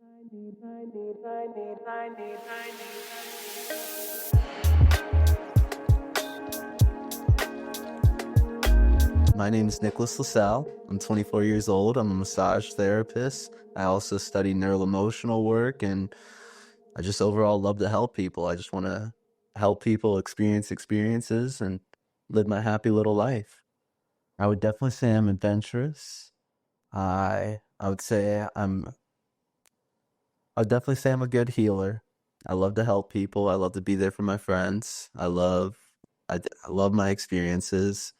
My name is LaSalle. I'm 24 years old. I'm a massage therapist. I also study neuroemotional work, and I just overall love to help people. I just want to help people experience experiences and live my happy little life. I would definitely say I'm adventurous. I would say I would definitely say I'm a good healer. I love to help people. I love to be there for my friends. I love my experiences.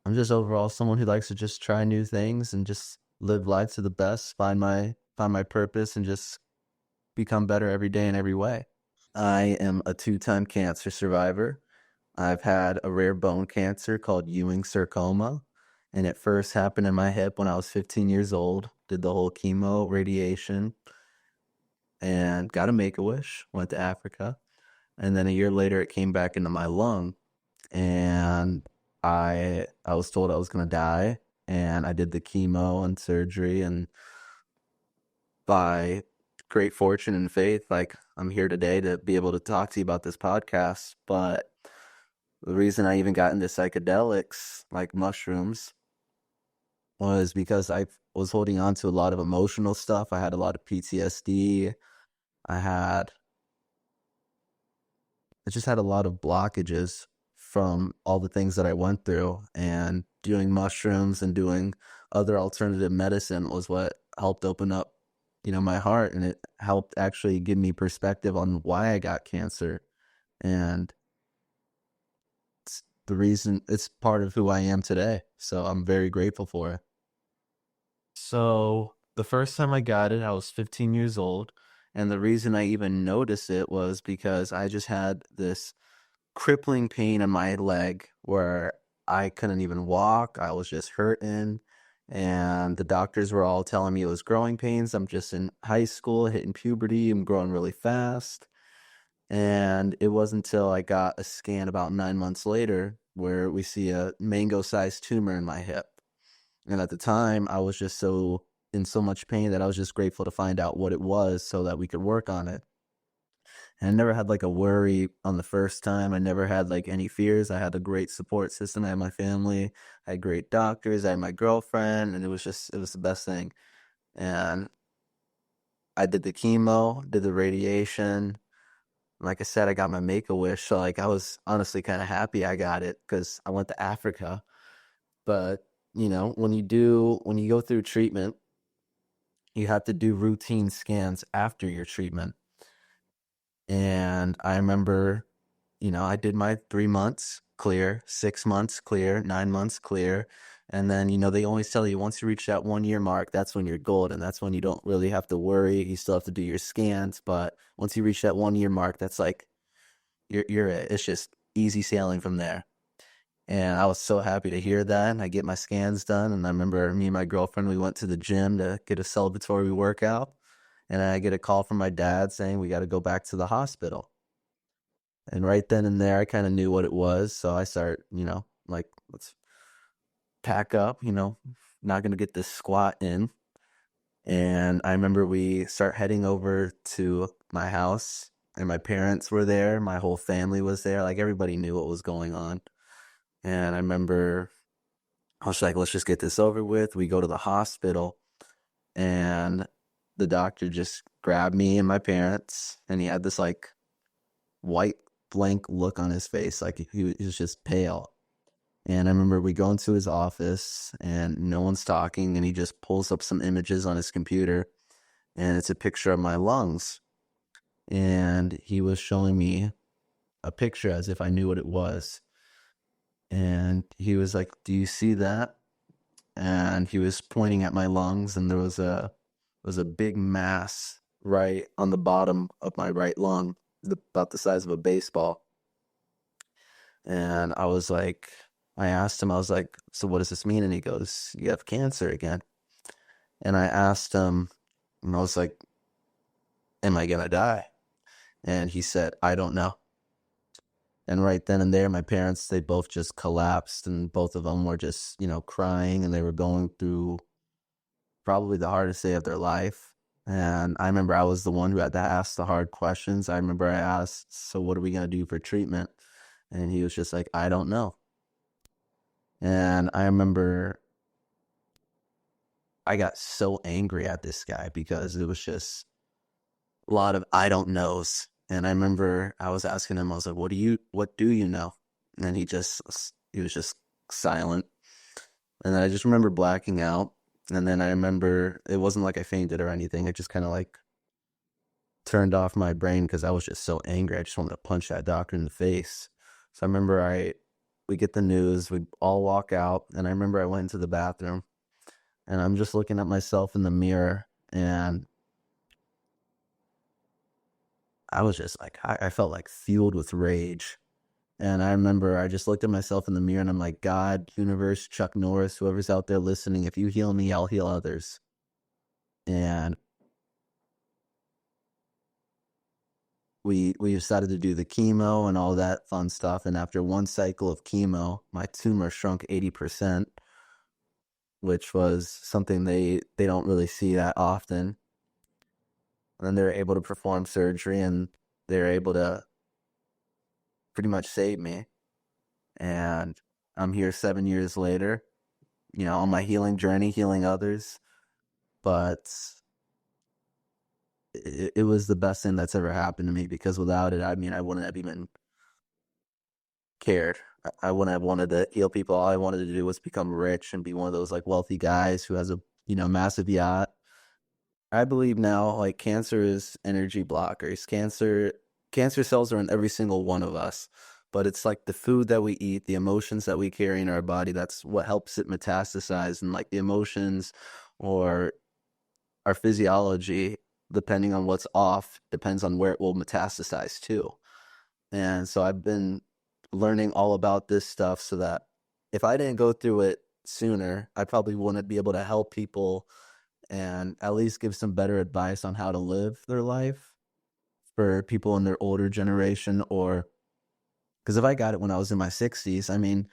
I'm just overall someone who likes to just try new things and just live life to the best, find my purpose, and just become better every day in every way. I am a two-time cancer survivor. I've had a rare bone cancer called Ewing sarcoma, and it first happened in my hip when I was 15 years old. Did the whole chemo, radiation, and got a Make-A-Wish. Went to Africa, and then a year later, it came back into my lung, and I was told I was gonna die, and I did the chemo and surgery, and by great fortune and faith, like I'm here today to be able to talk to you about this podcast. But the reason I even got into psychedelics, like mushrooms, was because I was holding on to a lot of emotional stuff. I had a lot of PTSD. I had I just had a lot of blockages from all the things that I went through, and doing mushrooms and doing other alternative medicine was what helped open up, my heart, and it helped actually give me perspective on why I got cancer. And it's part of who I am today. So I'm very grateful for it. So the first time I got it, I was 15 years old. And the reason I even noticed it was because I just had this crippling pain in my leg where I couldn't even walk. I was just hurting. And the doctors were all telling me it was growing pains. I'm just in high school, hitting puberty. I'm growing really fast. And it wasn't until I got a scan about 9 months later where we see a mango-sized tumor in my hip. And at the time, I was just in so much pain that I was just grateful to find out what it was so that we could work on it. And I never had like a worry on the first time. I never had like any fears. I had a great support system. I had my family, I had great doctors, I had my girlfriend, and it was the best thing. And I did the chemo, did the radiation. Like I said, I got my Make-A-Wish. So like I was honestly kind of happy I got it because I went to Africa. But when you go through treatment, you have to do routine scans after your treatment. And I remember, I did my 3 months clear, 6 months clear, 9 months clear. And then, they always tell you once you reach that 1 year mark, that's when you're golden. That's when you don't really have to worry. You still have to do your scans. But once you reach that 1 year mark, that's like, it's just easy sailing from there. And I was so happy to hear that. And I get my scans done. And I remember me and my girlfriend, we went to the gym to get a celebratory workout. And I get a call from my dad saying we got to go back to the hospital. And right then and there, I kind of knew what it was. So I start, like, let's pack up, not going to get this squat in. And I remember we start heading over to my house, and my parents were there. My whole family was there. Like, everybody knew what was going on. And I remember I was like, let's just get this over with. We go to the hospital, and the doctor just grabbed me and my parents, and he had this like white blank look on his face, like he was just pale. And I remember we go into his office and no one's talking, and he just pulls up some images on his computer, and it's a picture of my lungs. And he was showing me a picture as if I knew what it was. And he was like, do you see that? And he was pointing at my lungs, and there was a big mass right on the bottom of my right lung, about the size of a baseball. And I asked him, I was like, so what does this mean? And he goes, you have cancer again. And I asked him, and I was like, am I gonna die? And he said, I don't know. And right then and there, my parents, they both just collapsed, and both of them were just, crying, and they were going through probably the hardest day of their life. And I remember I was the one who had to ask the hard questions. I remember I asked, "So what are we going to do for treatment?" And he was just like, "I don't know." And I remember I got so angry at this guy because it was just a lot of I don't knows. And I remember I was asking him, I was like, what do you know? And he was just silent. And then I just remember blacking out. And then I remember it wasn't like I fainted or anything. It just kind of like turned off my brain because I was just so angry. I just wanted to punch that doctor in the face. So I remember we get the news, we all walk out, and I remember I went into the bathroom and I'm just looking at myself in the mirror, and I was just like, I felt like fueled with rage. And I remember I just looked at myself in the mirror and I'm like, God, universe, Chuck Norris, whoever's out there listening, if you heal me, I'll heal others. And we decided to do the chemo and all that fun stuff. And after one cycle of chemo, my tumor shrunk 80%, which was something they don't really see that often. And then they were able to perform surgery and they were able to pretty much save me. And I'm here 7 years later, on my healing journey, healing others. But it was the best thing that's ever happened to me because without it, I mean, I wouldn't have even cared. I wouldn't have wanted to heal people. All I wanted to do was become rich and be one of those like wealthy guys who has a, massive yacht. I believe now like cancer is energy blockers. Cancer cells are in every single one of us. But it's like the food that we eat, the emotions that we carry in our body, that's what helps it metastasize. And like the emotions or our physiology, depending on what's off, depends on where it will metastasize to. And so I've been learning all about this stuff so that if I didn't go through it sooner, I probably wouldn't be able to help people and at least give some better advice on how to live their life for people in their older generation. Or because if I got it when I was in my 60s, I mean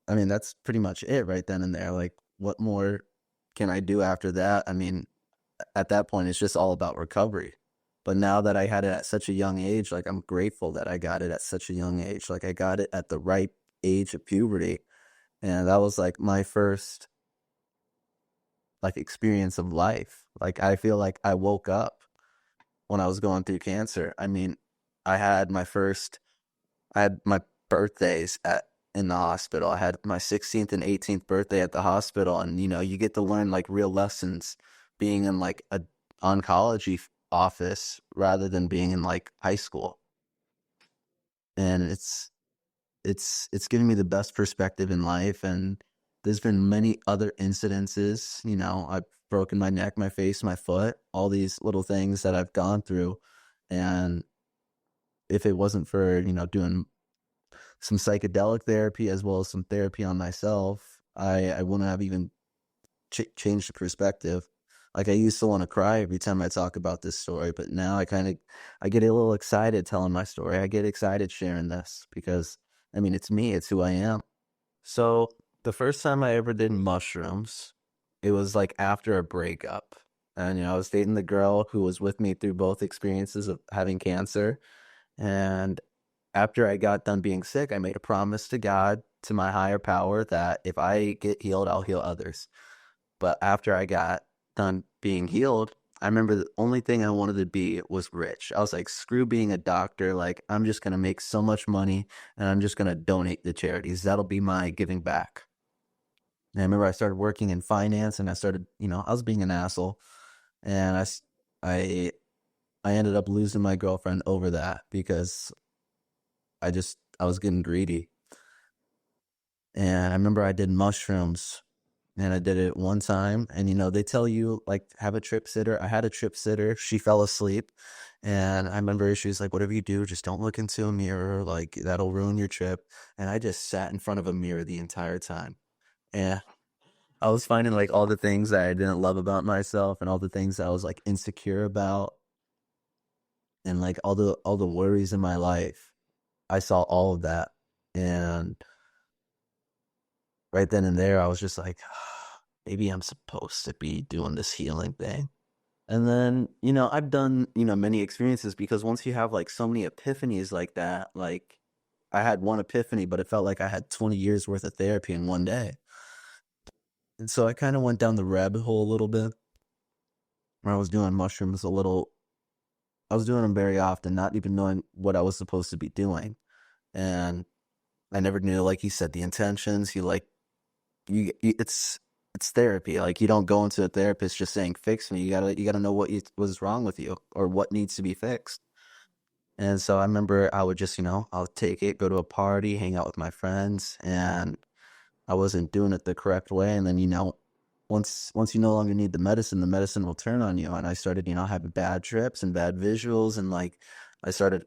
that's pretty much it right then and there. Like what more can I do after that? I mean, at that point it's just all about recovery. But now that I had it at such a young age, like I'm grateful that I got it at such a young age. Like I got it at the right age of puberty. And that was like my first like experience of life. Like I feel like I woke up when I was going through cancer. I mean, I had my first I had my birthdays at in the hospital. I had my 16th and 18th birthday at the hospital, and you get to learn like real lessons being in like a oncology office rather than being in like high school. And it's given me the best perspective in life. And there's been many other incidences. I've broken my neck, my face, my foot, all these little things that I've gone through. And if it wasn't for doing some psychedelic therapy as well as some therapy on myself, I wouldn't have even changed the perspective. Like I used to want to cry every time I talk about this story, but now I get a little excited telling my story. I get excited sharing this because I mean it's me, it's who I am. So the first time I ever did mushrooms, it was like after a breakup. And I was dating the girl who was with me through both experiences of having cancer. And after I got done being sick, I made a promise to God, to my higher power, that if I get healed, I'll heal others. But after I got done being healed, I remember the only thing I wanted to be was rich. I was like, screw being a doctor. Like, I'm just going to make so much money and I'm just going to donate to charities. That'll be my giving back. And I remember I started working in finance and I started, I was being an asshole. And I, I ended up losing my girlfriend over that because I was getting greedy. And I remember I did mushrooms and I did it one time. And, they tell you like have a trip sitter. I had a trip sitter. She fell asleep. And I remember she was like, whatever you do, just don't look into a mirror. Like that'll ruin your trip. And I just sat in front of a mirror the entire time. And I was finding like all the things that I didn't love about myself and all the things that I was like insecure about and like all the worries in my life. I saw all of that. And right then and there, I was just like, maybe I'm supposed to be doing this healing thing. And then, I've done, many experiences because once you have like so many epiphanies like that, like I had one epiphany, but it felt like I had 20 years worth of therapy in one day. And so I kind of went down the rabbit hole a little bit where I was doing mushrooms a little. I was doing them very often, not even knowing what I was supposed to be doing. And I never knew, like you said, the intentions. It's therapy. Like you don't go into a therapist just saying fix me. You gotta know what's wrong with you or what needs to be fixed. And so I remember I would just, I'll take it, go to a party, hang out with my friends, and I wasn't doing it the correct way. And then, once you no longer need the medicine will turn on you. And I started, having bad trips and bad visuals, and like I started,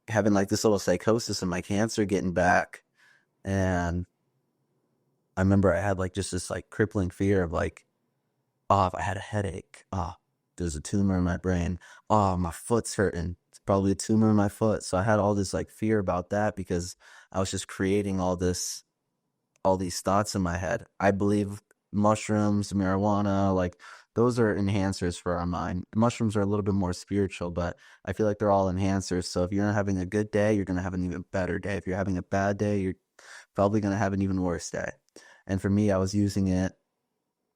having like this little psychosis and my cancer getting back. And I remember I had like just this like crippling fear of like, oh, if I had a headache, oh, there's a tumor in my brain. Oh, my foot's hurting. It's probably a tumor in my foot. So I had all this like fear about that because I was just creating all these thoughts in my head. I believe mushrooms, marijuana, like those are enhancers for our mind. Mushrooms are a little bit more spiritual, but I feel like they're all enhancers. So if you're not having a good day, you're going to have an even better day. If you're having a bad day, you're probably going to have an even worse day. And for me, I was using it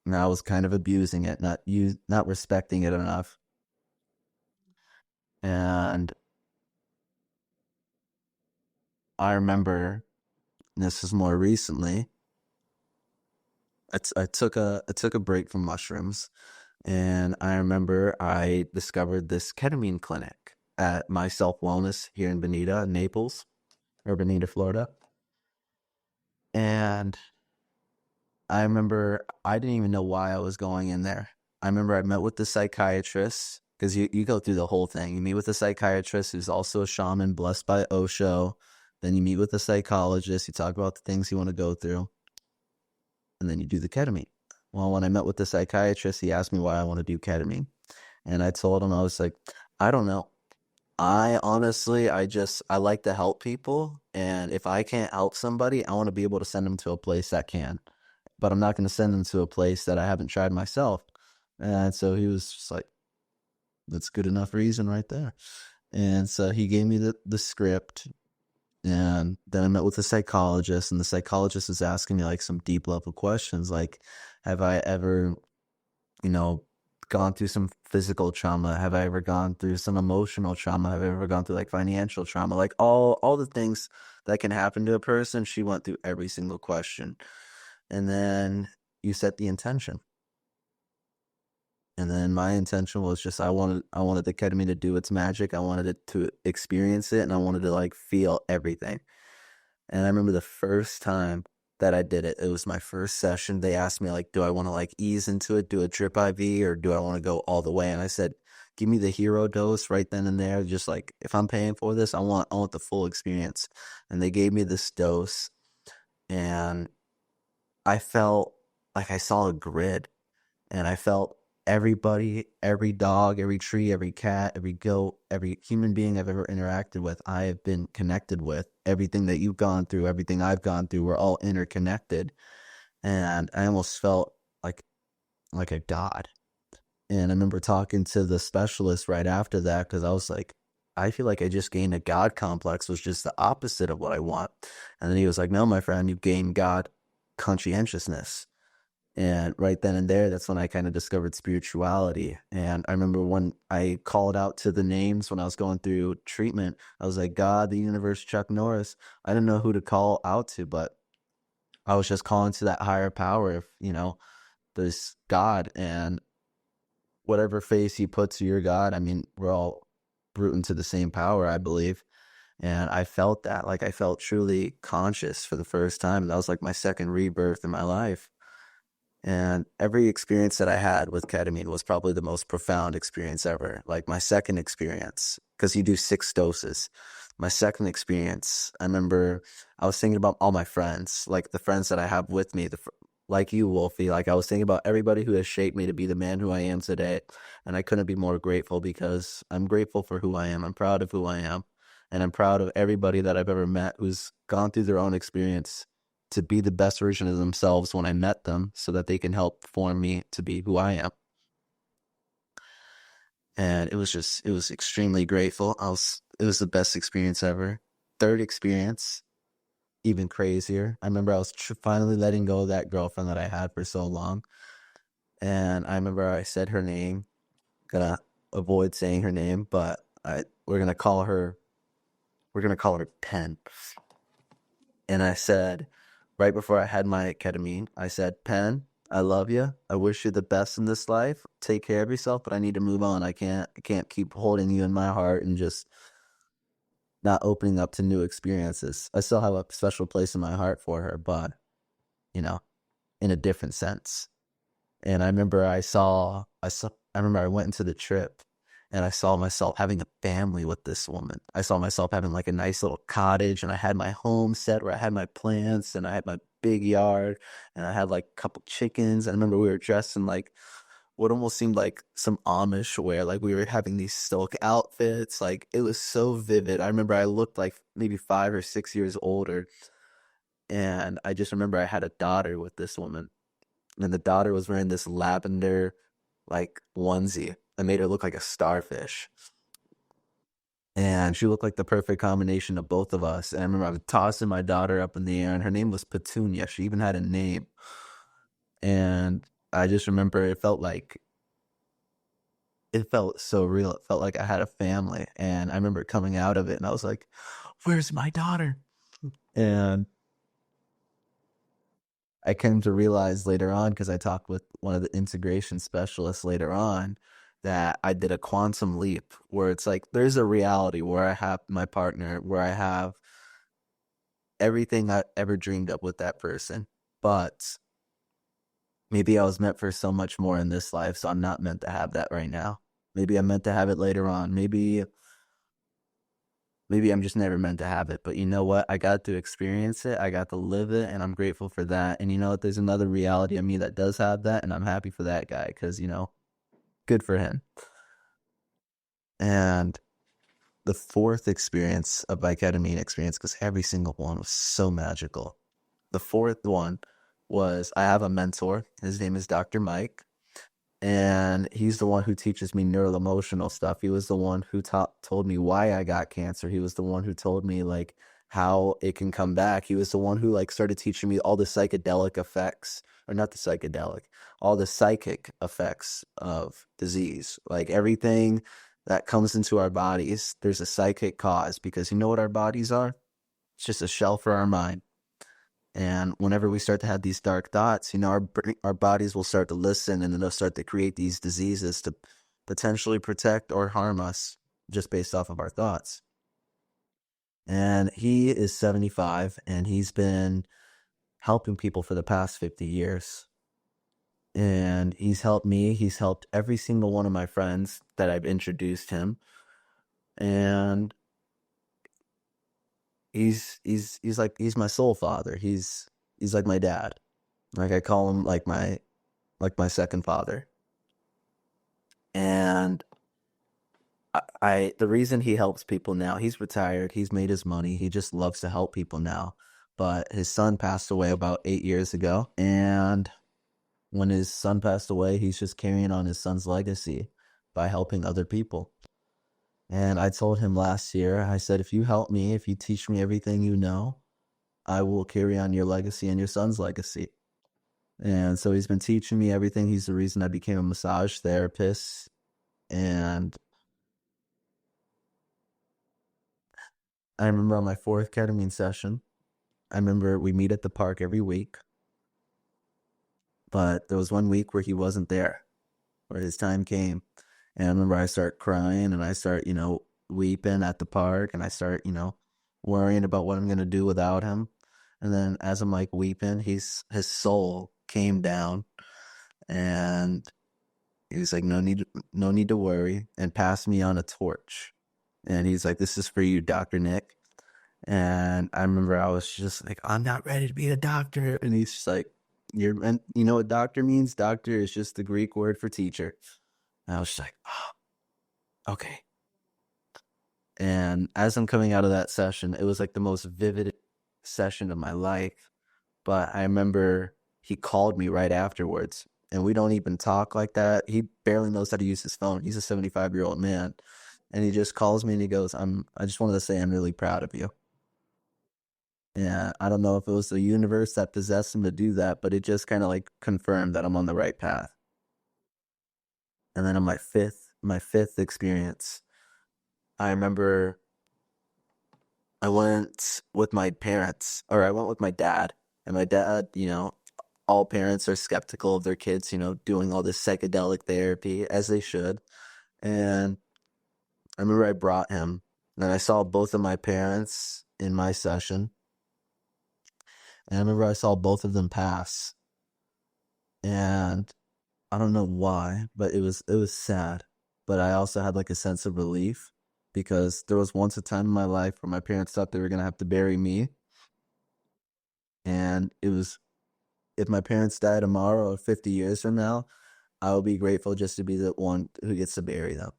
and I was kind of abusing it, not respecting it enough. And I remember this is more recently. I took a break from mushrooms, and I remember I discovered this ketamine clinic at my self wellness here in Bonita, Naples, or Bonita, Florida. And I remember I didn't even know why I was going in there. I remember I met with the psychiatrist because you go through the whole thing. You meet with the psychiatrist who's also a shaman blessed by Osho. Then you meet with the psychologist. You talk about the things you want to go through, and then you do the ketamine. Well, when I met with the psychiatrist, he asked me why I want to do ketamine. And I told him, I was like, I don't know. I honestly, I like to help people. And if I can't help somebody, I want to be able to send them to a place that can. But I'm not going to send them to a place that I haven't tried myself. And so he was just like, that's good enough reason right there. And so he gave me the script. And then I met with the psychologist, and the psychologist was asking me like some deep level questions like, have I ever, you know, gone through some physical trauma? Have I ever gone through some emotional trauma? Have I ever gone through like financial trauma? Like all the things that can happen to a person, she went through every single question. And then you set the intention. And then my intention was just I wanted the ketamine to do its magic. I wanted it to experience it and I wanted to like feel everything. And I remember the first time that I did it, it was my first session. They asked me like, do I want to like ease into it, do a drip IV, or do I want to go all the way? And I said, give me the hero dose right then and there. Just like if I'm paying for this, I want the full experience. And they gave me this dose and I felt like I saw a grid and I felt everybody, every dog, every tree, every cat, every goat, every human being I've ever interacted with, I have been connected with. Everything that you've gone through, everything I've gone through, we're all interconnected. And I almost felt like a god. And I remember talking to the specialist right after that because I was like, I feel like I just gained a god complex, was just the opposite of what I want. And then he was like, no, my friend, you gained god conscientiousness. And right then and there, that's when I kind of discovered spirituality. And I remember when I called out to the names when I was going through treatment, I was like, God, the universe, Chuck Norris. I didn't know who to call out to, but I was just calling to that higher power of, this God and whatever face you put to your God. I mean, we're all rooting to the same power, I believe. And I felt that, like I felt truly conscious for the first time. That was like my second rebirth in my life. And every experience that I had with ketamine was probably the most profound experience ever. Like my second experience, because you do 6 doses. My second experience, I remember I was thinking about all my friends, like the friends that I have with me, like you, Wolfie. Like I was thinking about everybody who has shaped me to be the man who I am today. And I couldn't be more grateful because I'm grateful for who I am. I'm proud of who I am. And I'm proud of everybody that I've ever met who's gone through their own experience to be the best version of themselves when I met them so that they can help form me to be who I am. and it was extremely grateful. It was the best experience ever. Third experience, even crazier. I remember I was finally letting go of that girlfriend that I had for so long, and I remember I said her name. Gonna avoid saying her name, but we're gonna call her Pen. And I said, right before I had my ketamine, I said, Pen, I love you. I wish you the best in this life. Take care of yourself, but I need to move on. I can't keep holding you in my heart and just not opening up to new experiences. I still have a special place in my heart for her, but you know, in a different sense. And I remember I went into the trip and I saw myself having a family with this woman. I saw myself having like a nice little cottage, and I had my home set where I had my plants and I had my big yard, and I had like a couple chickens. I remember we were dressed in like what almost seemed like some Amish wear. Like we were having these silk outfits. Like it was so vivid. I remember I looked like maybe 5 or 6 years older. And I just remember I had a daughter with this woman, and the daughter was wearing this lavender like onesie. I made her look like a starfish. And she looked like the perfect combination of both of us. And I remember I was tossing my daughter up in the air, and her name was Petunia. She even had a name. And I just remember it felt so real. It felt like I had a family. And I remember coming out of it and I was like, where's my daughter? And I came to realize later on, because I talked with one of the integration specialists later on, that I did a quantum leap where it's like there's a reality where I have my partner, where I have everything I ever dreamed of with that person. But maybe I was meant for so much more in this life, so I'm not meant to have that right now. Maybe I'm meant to have it later on. Maybe I'm just never meant to have it. But you know what? I got to experience it. I got to live it, and I'm grateful for that. And you know what? There's another reality of me that does have that, and I'm happy for that guy because, good for him. And the fourth experience of my ketamine experience, because every single one was so magical. The fourth one was I have a mentor. His name is Dr. Mike. And he's the one who teaches me neural emotional stuff. He was the one who told me why I got cancer. He was the one who told me like how it can come back. He was the one who like started teaching me all the psychedelic effects, or not the psychedelic, all the psychic effects of disease. Like everything that comes into our bodies, there's a psychic cause, because you know what our bodies are? It's just a shell for our mind. And whenever we start to have these dark thoughts, our bodies will start to listen, and then they'll start to create these diseases to potentially protect or harm us just based off of our thoughts. And he is 75, and he's been helping people for the past 50 years. And he's helped me. He's helped every single one of my friends that I've introduced him. And he's my soul father. He's like my dad. Like I call him like my second father. And the reason he helps people now, he's retired, he's made his money, he just loves to help people now. But his son passed away about 8 years ago. And when his son passed away, he's just carrying on his son's legacy by helping other people. And I told him last year, I said, if you help me, if you teach me everything you know, I will carry on your legacy and your son's legacy. And so he's been teaching me everything. He's the reason I became a massage therapist. And I remember on my fourth ketamine session, I remember we meet at the park every week. But there was one week where he wasn't there, where his time came. And I remember I start crying and I start, weeping at the park, and I start, worrying about what I'm going to do without him. And then as I'm like weeping, his soul came down, and he was like, no need to worry, and passed me on a torch. And he's like, this is for you, Dr. Nick. And I remember I was just like, I'm not ready to be a doctor. And he's just like, you know what doctor means? Doctor is just the Greek word for teacher. And I was just like, oh, okay. And as I'm coming out of that session, it was like the most vivid session of my life. But I remember he called me right afterwards, and we don't even talk like that. He barely knows how to use his phone. He's a 75-year-old man. And he just calls me and he goes, I just wanted to say I'm really proud of you. Yeah, I don't know if it was the universe that possessed him to do that, but it just kind of like confirmed that I'm on the right path. And then on my fifth experience, I remember I went with my parents, or I went with my dad. And my dad, all parents are skeptical of their kids, doing all this psychedelic therapy as they should. And I remember I brought him, and I saw both of my parents in my session. And I remember I saw both of them pass. And I don't know why, but it was sad. But I also had like a sense of relief because there was once a time in my life where my parents thought they were gonna have to bury me. And it was, if my parents die tomorrow or 50 years from now, I will be grateful just to be the one who gets to bury them.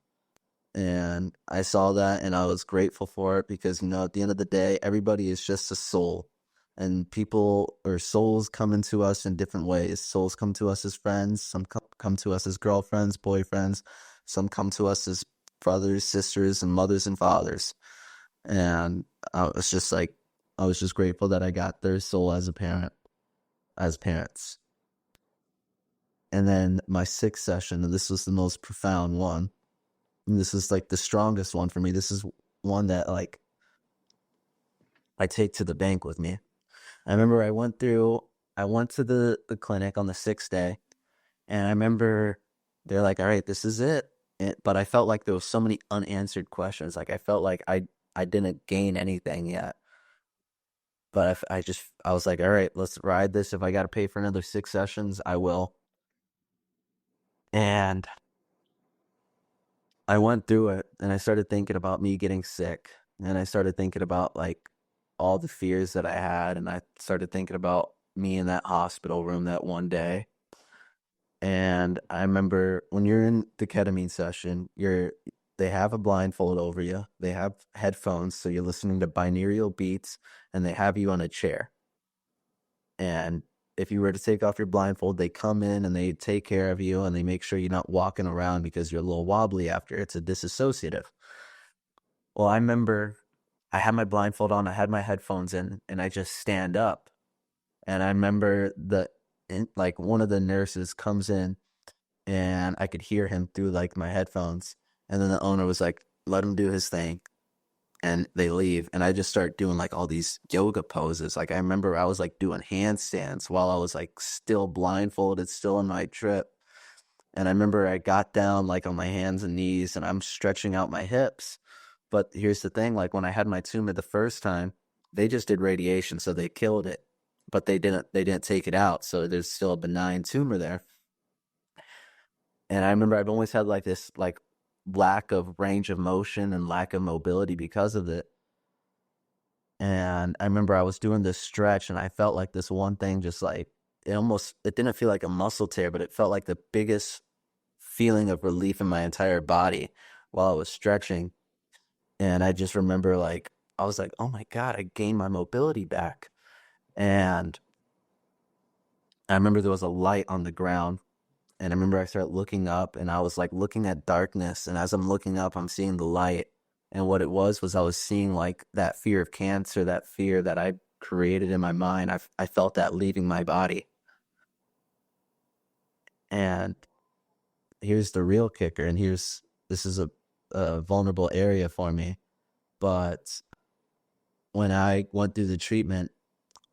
And I saw that and I was grateful for it because, at the end of the day, everybody is just a soul. And people or souls come into us in different ways. Souls come to us as friends, some come to us as girlfriends, boyfriends, some come to us as brothers, sisters, and mothers and fathers. And I was just grateful that I got their soul as a parent, as parents. And then my sixth session, and this was the most profound one. And this is like the strongest one for me. This is one that like I take to the bank with me. I remember I went to the clinic on the sixth day, and I remember they're like, all right, this is it. But I felt like there was so many unanswered questions. Like I felt like I didn't gain anything yet. But I was like, all right, let's ride this. If I got to pay for another 6 sessions, I will. And I went through it and I started thinking about me getting sick. And I started thinking about like all the fears that I had. And I started thinking about me in that hospital room that one day. And I remember when you're in the ketamine session, they have a blindfold over you. They have headphones, so you're listening to binaural beats, and they have you on a chair. And if you were to take off your blindfold, they come in and they take care of you and they make sure you're not walking around because you're a little wobbly after. It's a disassociative. Well, I remember I had my blindfold on, I had my headphones in, and I just stand up. And I remember like one of the nurses comes in and I could hear him through like my headphones. And then the owner was like, let him do his thing. And they leave. And I just start doing like all these yoga poses. Like I remember I was like doing handstands while I was like still blindfolded, still in my trip. And I remember I got down like on my hands and knees and I'm stretching out my hips. But here's the thing, like when I had my tumor the first time, they just did radiation, so they killed it. But they didn't take it out. So there's still a benign tumor there. And I remember I've always had like this like lack of range of motion and lack of mobility because of it. And I remember I was doing this stretch and I felt like this one thing just like it didn't feel like a muscle tear, but it felt like the biggest feeling of relief in my entire body while I was stretching. And I just remember like I was like, "Oh my God, I gained my mobility back." And I remember there was a light on the ground. And I remember I started looking up and I was like looking at darkness. And as I'm looking up, I'm seeing the light. And what it was I was seeing like that fear of cancer, that fear that I created in my mind. I felt that leaving my body. And here's the real kicker. And this is a vulnerable area for me. But when I went through the treatment,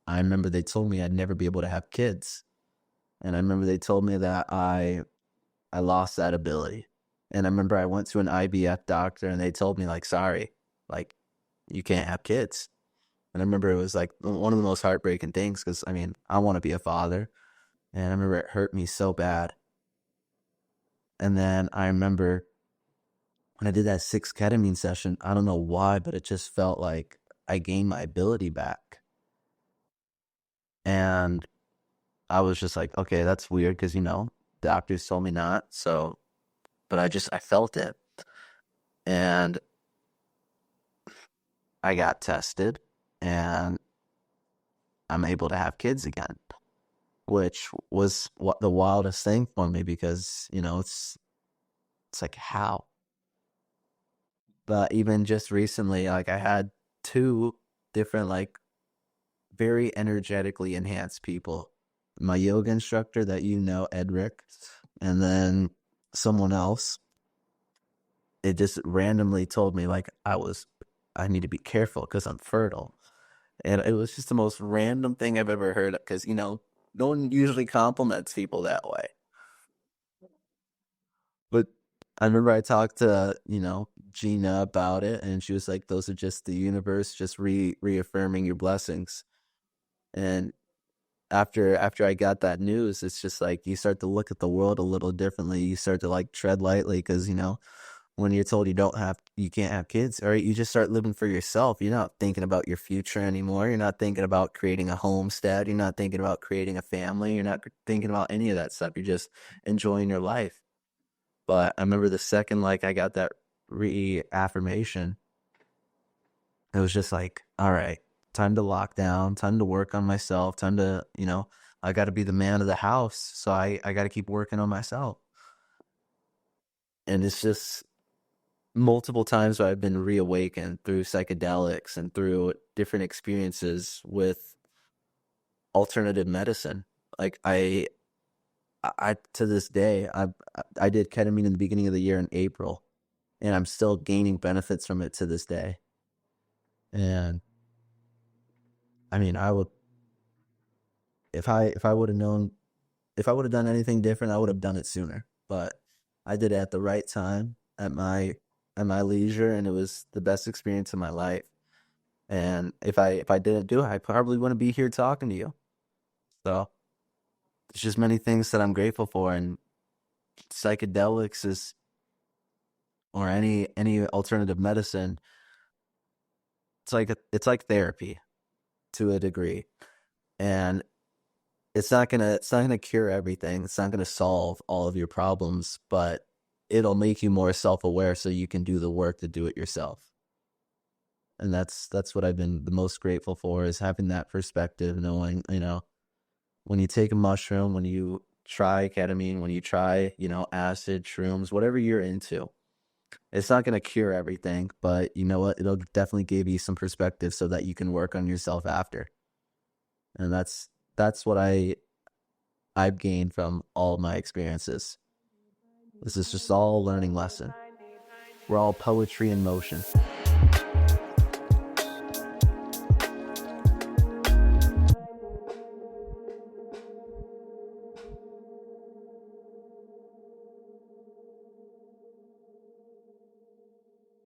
I remember they told me I'd never be able to have kids. And I remember they told me that I lost that ability. And I remember I went to an IVF doctor and they told me like, sorry, like you can't have kids. And I remember it was like one of the most heartbreaking things because I mean, I want to be a father. And I remember it hurt me so bad. And then I remember when I did that 6 ketamine session, I don't know why, but it just felt like I gained my ability back. And I was just like, okay, that's weird because, doctors told me not. So, but I felt it. And I got tested and I'm able to have kids again. which was what the wildest thing for me because, it's like how. But even just recently, like I had two different, like very energetically enhanced people. My yoga instructor that Edric, and then someone else. It just randomly told me like I need to be careful because I'm fertile. And it was just the most random thing I've ever heard because, no one usually compliments people that way. But I remember I talked to, Gina about it, and she was like, those are just the universe just reaffirming your blessings. And after I got that news, it's just like you start to look at the world a little differently. You start to like tread lightly because, when you're told you can't have kids, all right, you just start living for yourself. You're not thinking about your future anymore. You're not thinking about creating a homestead. You're not thinking about creating a family. You're not thinking about any of that stuff. You're just enjoying your life. But I remember the second like I got that reaffirmation, it was just like, all right, time to lock down, time to work on myself, time to, I got to be the man of the house. So I got to keep working on myself. And it's just multiple times where I've been reawakened through psychedelics and through different experiences with alternative medicine. Like I to this day, I did ketamine in the beginning of the year in April, and I'm still gaining benefits from it to this day. And I mean, I would if I would have known if I would have done anything different, I would have done it sooner. But I did it at the right time at my leisure, and it was the best experience of my life. And if I didn't do it, I probably wouldn't be here talking to you. So there's just many things that I'm grateful for, and psychedelics is or any alternative medicine. It's like therapy to a degree, and it's not gonna cure everything. It's not gonna solve all of your problems, but it'll make you more self aware so you can do the work to do it yourself. And that's what I've been the most grateful for is having that perspective, knowing when you take a mushroom, when you try ketamine, when you try, acid, shrooms, whatever you're into, it's not going to cure everything, but you know what? It'll definitely give you some perspective so that you can work on yourself after. And that's what I've gained from all of my experiences. This is just all a learning lesson. We're all poetry in motion.